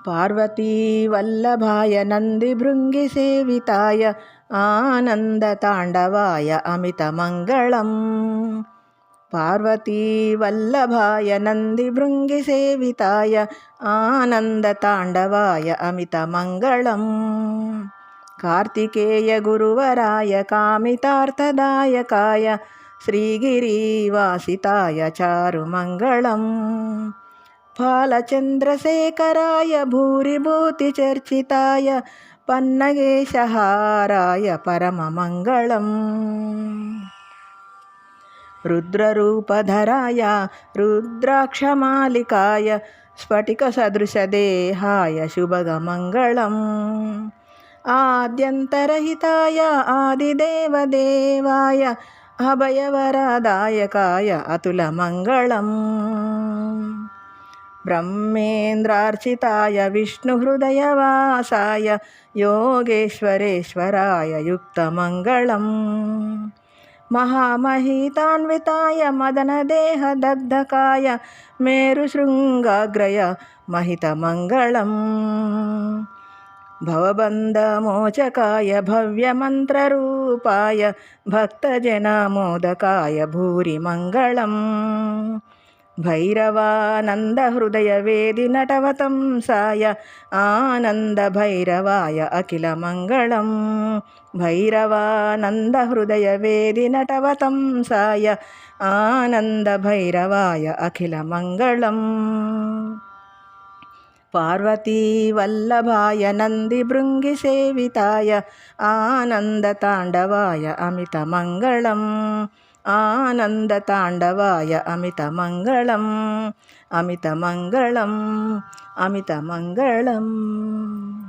पार्वतीवल्लभाय नन्दिभृङ्गिसेविताय आनन्दताण्डवाय अमितमङ्गलम्। पार्वतीवल्लभाय नन्दिभृङ्गिसेविताय आनन्दताण्डवाय अमितमङ्गलम्। कार्तिकेयगुरुवराय कामितार्थदायकाय श्रीगिरिवासिताय चारुमङ्गलम्। फालचन्द्रशेखराय भूरिभूतिचर्चिताय पन्नगेशहाराय परममङ्गलम्। रुद्ररूपधराय रुद्राक्षमालिकाय स्फटिकसदृशदेहाय शुभगमङ्गलम्। आद्यन्तरहिताय आदिदेवदेवाय अभयवरदायकाय अतुलमङ्गलम्। ब्रह्मेन्द्रार्चिताय विष्णुहृदयवासाय योगेश्वरेश्वराय युक्तमङ्गलम्। महामहितान्विताय मदनदेहदग्धकाय मेरुशृङ्गाग्रय महितमङ्गलम्। भवबन्धमोचकाय भव्यमन्त्ररूपाय भक्तजनमोदकाय भूरिमङ्गलम्। भैरवानन्दहृदयवेदिनटवतंसाय आनन्दभैरवाय अखिलमङ्गलम्। भैरवानन्दहृदयवेदिनटवतंसाय आनन्दभैरवाय अखिलमङ्गलम्। पार्वतीवल्लभाय नन्दिभृङ्गिसेविताय आनन्दताण्डवाय अमितमङ्गलम्। आनन्दताण्डवाय अमितमङ्गलम्। अमितमङ्गलम् अमितमङ्गलम्।